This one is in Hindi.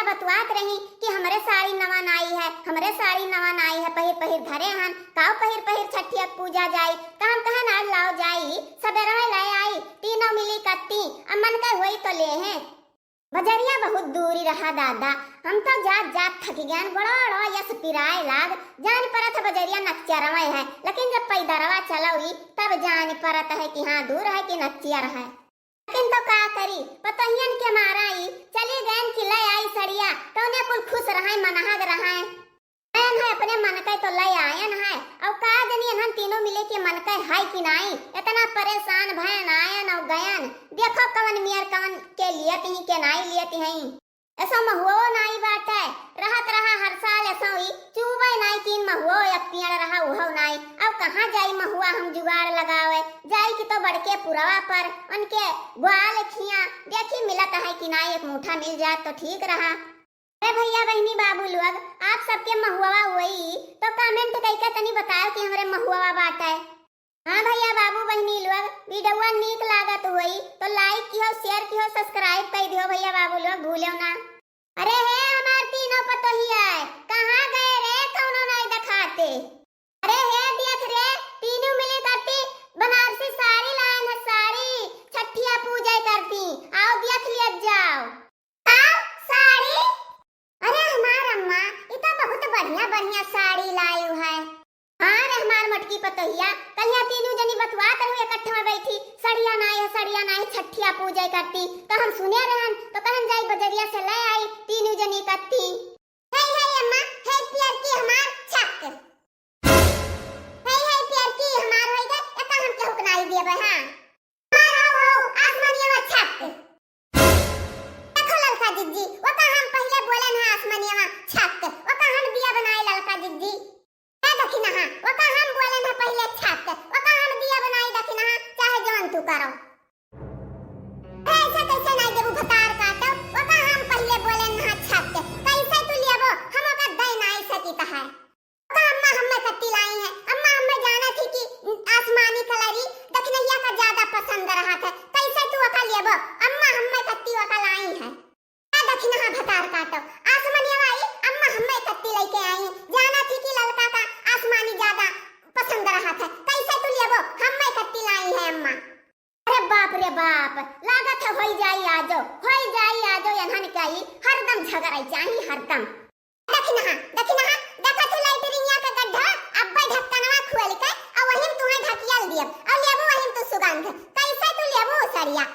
भैया बतवात रही कि हमरे साड़ी नवा नाई है, हमरे साड़ी नवा नाई है, पहिर पहिर धरे हन, काव पहिर पहिर छठिया पूजा जाई, कहन कहन आज लाओ जाई, सबेरा में ले आई, तीनों मिली कत्ती, अमन का हुई तो ले हैं। बजरिया बहुत दूरी रहा दादा, हम तो जात जात थक गए, बड़ा यस पिराए लाग, जान परत है बजरिया नक्चरवा है, लेकिन जब पैदरवा चलौरी तब जान परत है कि हाँ दूर है कि नक्चर है। लेकिन तो का करी, पतहियन के मारा ही चली गए कि ले आई सड़िया, तो उन्हें कुल खुश रहा मनहग रहा है अपने मन का तो ले आयन है, और का जनी हम तीनों मिले के मन का है कि नहीं, इतना परेशान भयन आयन और गयन, देखो कवन मियर कवन के लिए कहीं के नहीं लिए हैं, ऐसा महुओ नहीं बात है, रहत रहा हर साल ऐसा ही चूबे नहीं किन महुओ अब पियड़ रहा उहो नहीं, अब कहाँ जाई महुआ हम जुगाड़ लगावे, जाई कि तो बड़के पुरवा पर उनके ग्वाल खिया देखी मिलत है कि नहीं, एक मुठा मिल जाए तो ठीक रहा। अरे भैया बहनी बाबू लोग, आप सबके महुआ हुई तो कमेंट करके तनी बताओ कि हमारे महुआ बात है। हाँ भैया बाबू बहनी लोग, वीडियो नीक लागत हुई तो लाइक कियो, शेयर कियो, सब्सक्राइब कर दियो भैया बाबू लोग, भूलो ना। अरे हे हमार तीनों पतोहिया कहाँ गए रे, कौनो नहीं दिखाते। अरे हे देख रे, तीनों मिली करती बनारसी साड़ी लाइन है, साड़ी छठिया पूजा करती, आओ देख लिया जाओ। साड़ी? अरे हमार अम्मा ये तो बहुत बढ़िया बढ़िया साड़ी लायु है। हाँ रे हमार मटकी पतोहिया, कल यहाँ तीनों जनी बतवात रहे इकट्ठा में बैठी, सड़िया नाई छठिया पूजा करती, तो हम सुने रहन तो कहन जाई बजरिया से ले आई तीनों जनी कत्ती। हे अम्मा, हे प्यार की हमार छक, हे प्यार की हमार होई गए, एता हम के हुकनाई देबे। हां हमार हो आसमानिया में छक, देखो ललका जिज्जी, वो का हम पहले बोलन है आसमानिया में छक, वो का हम दिया बनाए ललका जिज्जी, ए दखिना हां, वो का हम बोलन है पहले छक, वो का हम दिया बनाई दखिना हां, चाहे जवन तू करो। ऐसा कैसे नहीं देबू भतार काटो, वो का हम पहले बोलन है छक, कैसे तू लेबो, हम का दई नहीं सकीता है। तो अम्मा हमें कत्ती लाई है, अम्मा हमें जाना थी कि आसमानी कलरी दखनैया का ज्यादा पसंद रहा था, कैसे तू का लेबो, अम्मा हमें कत्ती का लाई है। दखिना हां भतार काटो, आसमानी वाली अम्मा हमें कत्ती लेके आई, जाना थी कि ललका का आसमानी ज्यादा पसंद रहा था, कैसे तू लेबो, हमें कत्ती लाई है अम्मा। अरे बाप रे बाप, लागत है होई जाई आजो यहां निकाई, हरदम झगड़ाई चाहिए हरदम। दखिना हां, देखा तू लाइटरिंगया का गड्ढा, अब्बे ढक्कनवा खोल के और वहीं तुम्हें ढकियल दिया, और लेबो वहीं तू सुगंध, कैसे तू लेबो सरिया।